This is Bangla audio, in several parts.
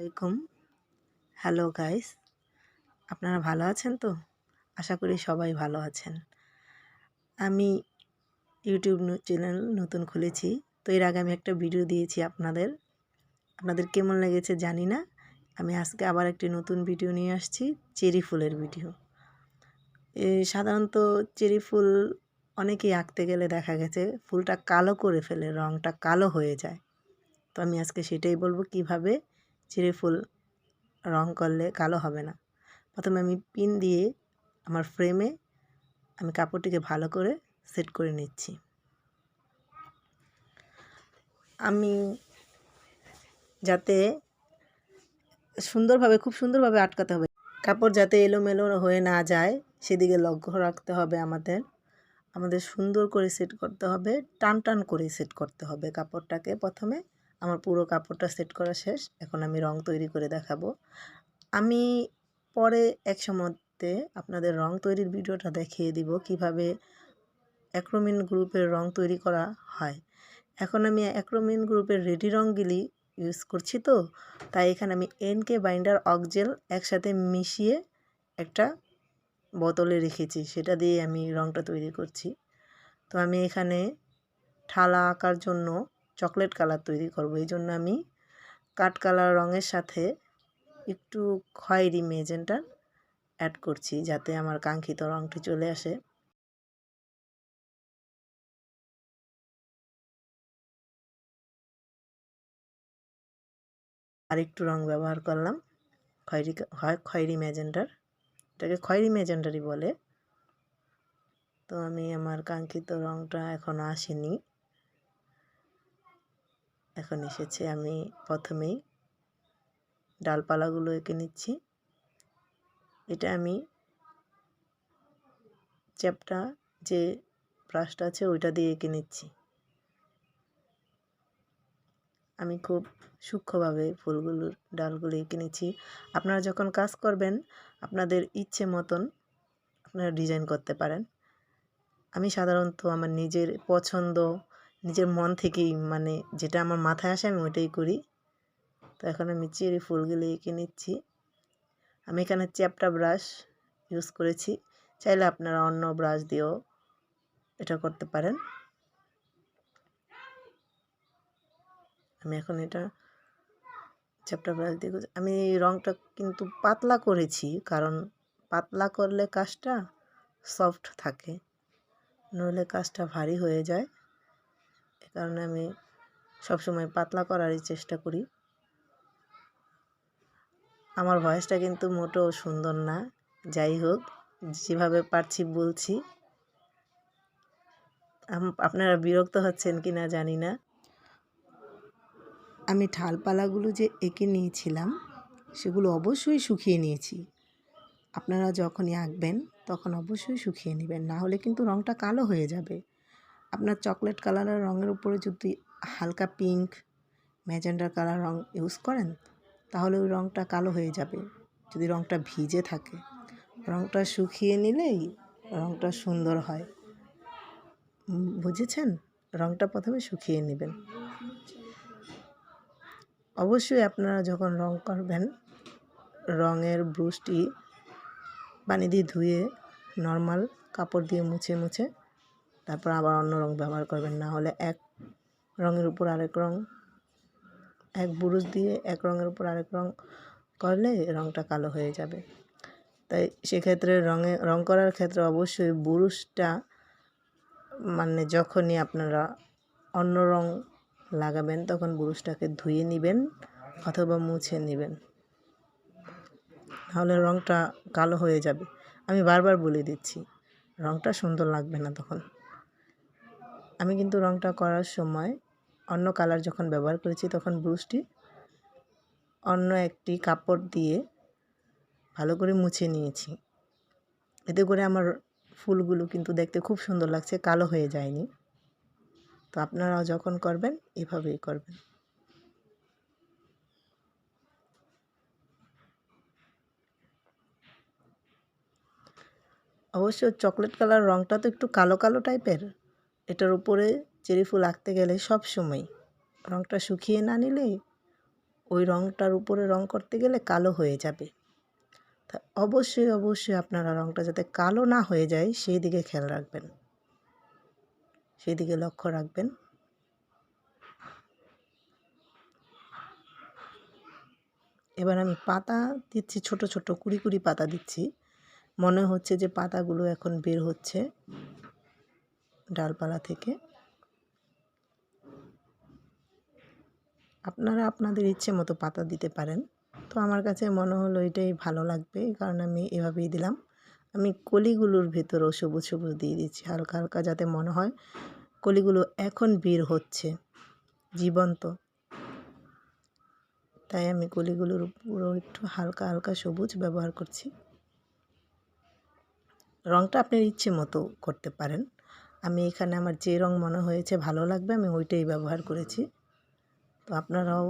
আসসালামাইকুম। হ্যালো গাইস, আপনারা ভালো আছেন তো? আশা করি সবাই ভালো আছেন। আমি ইউটিউব চ্যানেল নতুন খুলেছি, তো এর আগে আমি একটা ভিডিও দিয়েছি আপনাদের কেমন লেগেছে জানি না। আমি আজকে আবার একটি নতুন ভিডিও নিয়ে আসছি, চেরি ফুলের ভিডিও। সাধারণত চেরি ফুল অনেকেই আঁকতে গেলে দেখা গেছে ফুলটা কালো করে ফেলে, রঙটা কালো হয়ে যায়। তো আমি আজকে সেটাই বলবো কিভাবে চেরি ফুল রং করলে কালো হবে না। প্রথমে আমি পিন দিয়ে আমার ফ্রেমে আমি কাপড়টিকে ভালো করে সেট করে নিচ্ছি। আমি যাতে খুব সুন্দরভাবে আটকাতে হবে, কাপড় যাতে এলোমেলো হয়ে না যায় সেদিকে লক্ষ্য রাখতে হবে। আমাদের সুন্দর করে সেট করতে হবে, টান টান করে সেট করতে হবে কাপড়টাকে। প্রথমে আমার পুরো কাপড়টা সেট করা শেষ, এখন আমি রং তৈরি করে দেখাবো। আমি পরে এক সময়তে আপনাদের রং তৈরির ভিডিওটা দেখিয়ে দিব কিভাবে অ্যাক্রিলিক গ্রুপের রং তৈরি করা হয়। এখন আমি অ্যাক্রিলিক গ্রুপের রেডি রঙগুলি ইউজ করছি, তো তাই এখানে আমি এনকে বাইন্ডার অক্সেল একসাথে মিশিয়ে একটা বোতলে রেখেছি, সেটা দিয়ে আমি রংটা তৈরি করছি। তো আমি এখানে থালা আঁকার জন্য চকলেট কালার তৈরি করব, এই জন্য আমি কাঠ কালার রঙের সাথে একটু খয়েরি ম্যাজেন্টা অ্যাড করছি যাতে আমার কাঙ্ক্ষিত রঙটি চলে আসে। আরেকটু রং ব্যবহার করলাম খয়েরি ম্যাজেন্টার, এটাকে খয়েরি ম্যাজেন্টারই বলে। তো আমি আমার কাঙ্ক্ষিত রংটা এখনও আসেনি, এখন এসেছে। আমি প্রথমেই ডালপালাগুলো এঁকে নিচ্ছি। এটা আমি চ্যাপটা যে ব্রাশটা আছে ওইটা দিয়ে এঁকে নিচ্ছি। আমি খুব সূক্ষ্মভাবে ডালগুলো এঁকে নিচ্ছি। আপনারা যখন কাজ করবেন আপনাদের ইচ্ছে মতন আপনারা ডিজাইন করতে পারেন। আমি সাধারণত আমার নিজের পছন্দ, নিজের মন থেকেই যেটা আমার মাথায় আসে আমি ওইটাই করি। তো এখন আমি চেরি ফুলগুলো এঁকে নিচ্ছি। আমি এখানে চ্যাপটা ব্রাশ ইউজ করেছি, চাইলে আপনারা অন্য ব্রাশ দিয়েও এটা করতে পারেন। আমি এখন এটা চ্যাপটা ব্রাশ দিয়ে আমি রঙটা কিন্তু পাতলা করেছি, কারণ পাতলা করলে কাজটা সফট থাকে, নইলে কাজটা ভারী হয়ে যায়। এ কারণে আমি সবসময় পাতলা করারই চেষ্টা করি। আমার ভয়েসটা কিন্তু মোটেও সুন্দর না, যাই হোক যেভাবে পারছি বলছি। আপনারা বিরক্ত হচ্ছেন কি না জানি না। আমি ঠালপালাগুলো যে এঁকে নিয়েছিলাম সেগুলো অবশ্যই শুকিয়ে নিয়েছি। আপনারা যখনই আঁকবেন তখন অবশ্যই শুকিয়ে নেবেন, না হলে কিন্তু রঙটা কালো হয়ে যাবে। আপনার চকলেট কালারের রঙের উপরে যদি হালকা পিঙ্ক ম্যাজেন্ডা কালার রঙ ইউজ করেন তাহলে ওই রঙটা কালো হয়ে যাবে যদি রঙটা ভিজে থাকে। রঙটা শুকিয়ে নিলেই রঙটা সুন্দর হয়, বুঝেছেন? রঙটা প্রথমে শুকিয়ে নেবেন। অবশ্যই আপনারা যখন রং করবেন রঙের ব্রুশটি পানি দিয়ে ধুয়ে নর্মাল কাপড় দিয়ে মুছে তারপর আবার অন্য রং ব্যবহার করবেন, না হলে এক রঙের উপর আরেক রং, এক ব্রুশ দিয়ে এক রঙের উপর আরেক রং করলে রঙটা কালো হয়ে যাবে। তাই সেক্ষেত্রে রং করার ক্ষেত্রে অবশ্যই ব্রুশটা যখনই আপনারা অন্য রং লাগাবেন তখন ব্রুশটাকে ধুয়ে নেবেন অথবা মুছে নেবেন, নাহলে রঙটা কালো হয়ে যাবে। আমি বারবার বলে দিচ্ছি, রঙটা সুন্দর লাগবে না তখন। আমি কিন্তু রঙটা করার সময় অন্য কালার যখন ব্যবহার করেছি তখন ব্রুশটি অন্য একটি কাপড় দিয়ে ভালো করে মুছে নিয়েছি। এতে করে আমার ফুলগুলো কিন্তু দেখতে খুব সুন্দর লাগছে, কালো হয়ে যায়নি। তো আপনারাও যখন করবেন এভাবেই করবেন। অবশ্য চকলেট কালার রঙটা তো একটু কালো কালো টাইপের, এটার উপরে চেরি ফুল আঁকতে গেলে সব সময় রঙটা শুকিয়ে না নিলে ওই রঙটার উপরে রং করতে গেলে কালো হয়ে যাবে। তা অবশ্যই আপনারা রঙটা যাতে কালো না হয়ে যায় সেই দিকে খেয়াল রাখবেন, সেই দিকে লক্ষ্য রাখবেন। এবার আমি পাতা দিচ্ছি, ছোট ছোট কুড়ি পাতা দিচ্ছি। মনে হচ্ছে যে পাতাগুলো এখন বের হচ্ছে ডালপালা থেকে। আপনারা আপনাদের ইচ্ছে মতো পাতা দিতে পারেন। তো আমার কাছে মনে হলো এটাই ভালো লাগবে, এই কারণে আমি এভাবেই দিলাম। আমি কলিগুলোর ভেতরেও সবুজ সবুজ দিয়ে দিচ্ছি হালকা হালকা, যাতে মনে হয় কলিগুলো এখন বের হচ্ছে জীবন্ত। তাই আমি কলিগুলোর উপরও একটু হালকা হালকা সবুজ ব্যবহার করছি। রঙটা আপনার ইচ্ছে মতো করতে পারেন। আমি এখানে আমার যে রঙ মনে হয়েছে ভালো লাগবে আমি ওইটাই ব্যবহার করেছি। তো আপনারাও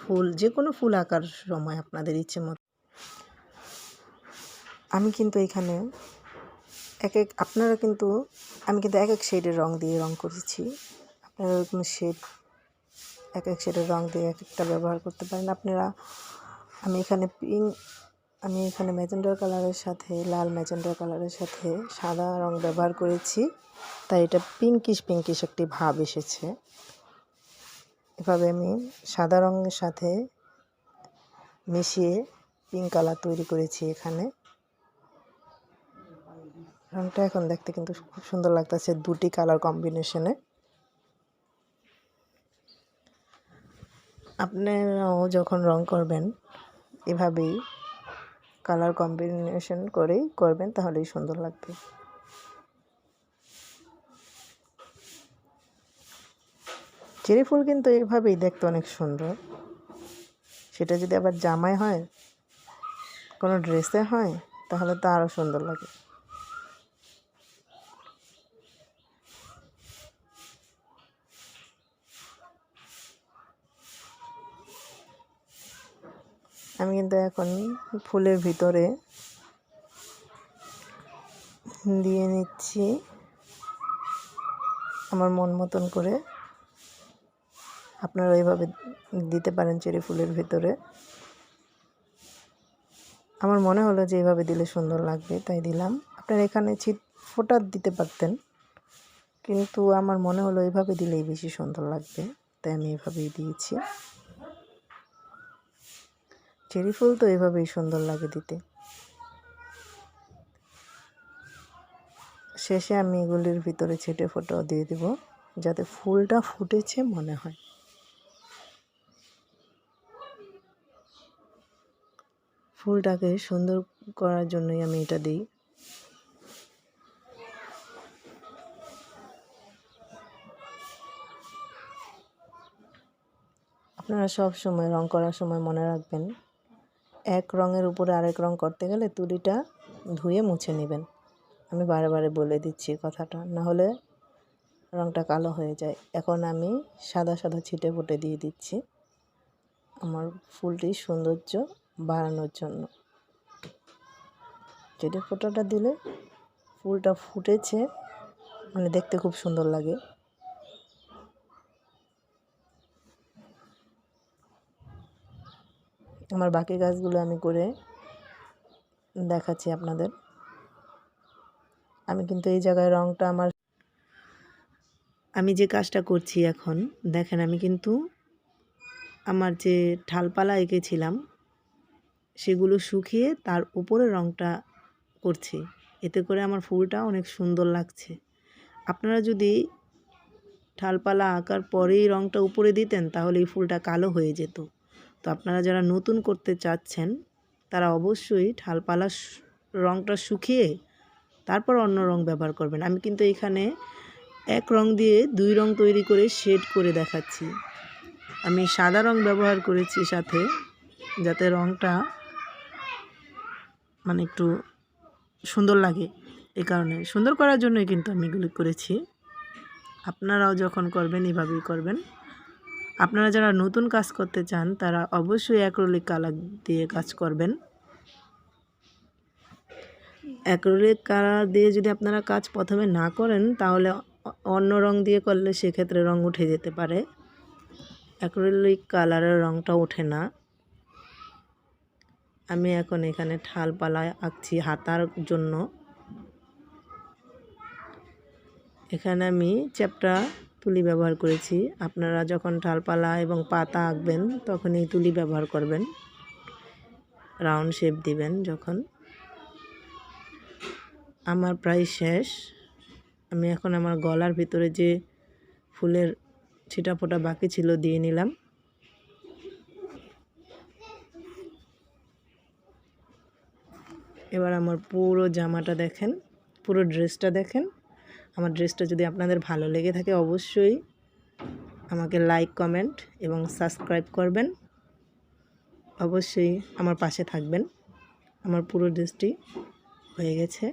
ফুল, যে কোনো ফুল আঁকার সময় আপনাদের ইচ্ছে মতো। আমি কিন্তু এখানে আমি কিন্তু এক এক শেডের রঙ দিয়ে রঙ করেছি। আপনারা ওরকম শেড, এক এক শেডের রঙ দিয়ে এক একটা ব্যবহার করতে পারেন আপনারা। আমি এখানে ম্যাজেন্ডার কালারের সাথে, লাল ম্যাজেন্ডার কালারের সাথে সাদা রঙ ব্যবহার করেছি, তাই এটা পিঙ্কিশ একটি ভাব এসেছে। এভাবে আমি সাদা রঙের সাথে মিশিয়ে পিঙ্ক কালার তৈরি করেছি এখানে। রঙটা এখন দেখতে কিন্তু খুব সুন্দর লাগতেছে দুটি কালার কম্বিনেশনে। আপনারাও যখন রং করবেন এভাবেই কালার কম্বিনেশন করেই করবেন, তাহলেই সুন্দর লাগবে। চেরি ফুল কিন্তু এভাবেই দেখতে অনেক সুন্দর। সেটা যদি আবার জামায় হয়, কোনো ড্রেসে হয়, তাহলে তো আরও সুন্দর লাগে। আমি কিন্তু এখন ফুলের ভিতরে দিয়ে নিচ্ছি আমার মন মতন করে। আপনারা এইভাবে দিতে পারেন চেরি ফুলের ভিতরে। আমার মনে হলো যে এইভাবে দিলে সুন্দর লাগবে, তাই দিলাম। আপনারা এখানে ফোঁটা দিতে পারতেন, কিন্তু আমার মনে হলো এইভাবে দিলেই বেশি সুন্দর লাগবে, তাই আমি এভাবেই দিয়েছি। চেরি ফুল তো এভাবেই সুন্দর লাগে দিতে। শেষে আমি এগুলির ভিতরে ছিটে ফোঁটাও দিয়ে দেব, যাতে ফুলটা ফুটেছে মনে হয়। ফুলটাকে সুন্দর করার জন্যই আমি এটা দিই। আপনারা সব সময় রং করার সময় মনে রাখবেন, এক রঙের উপরে আরেক রং করতে গেলে তুলিটা ধুয়ে মুছে নেবেন। আমি বারে বারে বলে দিচ্ছি কথাটা, না হলে রঙটা কালো হয়ে যায়। এখন আমি সাদা সাদা ছিটে ফোঁটে দিয়ে দিচ্ছি আমার ফুলটির সৌন্দর্য বাড়ানোর জন্য। ছিটে ফোঁটাটা দিলে ফুলটা ফুটেছে মানে দেখতে খুব সুন্দর লাগে। আমার বাকি গাছগুলো আমি করে দেখাচ্ছি আপনাদের। আমি কিন্তু এই জায়গায় রঙটা আমি যে কাজটা করছি এখন দেখেন, আমি কিন্তু আমার যে ঠালপালা এঁকেছিলাম সেগুলো শুকিয়ে তার উপরে রঙটা করছি, এতে করে আমার ফুলটা অনেক সুন্দর লাগছে। আপনারা যদি ঠালপালা আঁকার পরেই রঙটা উপরে দিতেন তাহলে এই ফুলটা কালো হয়ে যেত। তো আপনারা যারা নতুন করতে চাচ্ছেন তারা অবশ্যই ঠালপালা রঙটা শুকিয়ে তারপর অন্য রং ব্যবহার করবেন। আমি কিন্তু এখানে এক রং দিয়ে দুই রং তৈরি করে শেড করে দেখাচ্ছি। আমি সাদা রং ব্যবহার করেছি সাথে, যাতে রংটা মানে একটু সুন্দর লাগে। এই কারণে সুন্দর করার জন্যই কিন্তু আমি এগুলি করেছি। আপনারাও যখন করবেন এভাবেই করবেন। আপনারা যারা নতুন কাজ করতে চান তারা অবশ্যই অ্যাক্রিলিক কালার দিয়ে কাজ করবেন। অ্যাক্রিলিক কালার দিয়ে যদি আপনারা কাজ প্রথমে না করেন তাহলে অন্য রং দিয়ে করলে সেক্ষেত্রে রং উঠে যেতে পারে। অ্যাক্রিলিক কালারের রঙটা ওঠে না। আমি এখন এখানে ঠালপালা আঁকছি হাতার জন্য। এখানে আমি চ্যাপ্টা তুলি ব্যবহার করেছি। আপনারা যখন ঠালপালা এবং পাতা আঁকবেন তখন এই তুলি ব্যবহার করবেন, রাউন্ড শেপ দিবেন যখন। আমার প্রায় শেষ। আমি এখন আমার গলার ভিতরে যে ফুলের ছিটা ফোটা বাকি ছিল দিয়ে নিলাম। এবার আমার পুরো জামাটা দেখেন, পুরো ড্রেসটা দেখেন। আমার ড্রেসটা যদি আপনাদের ভালো লেগে থাকে অবশ্যই আমাকে লাইক, কমেন্ট এবং সাবস্ক্রাইব করবেন। অবশ্যই আমার পাশে থাকবেন। আমার পুরো ড্রেসটি হয়ে গেছে।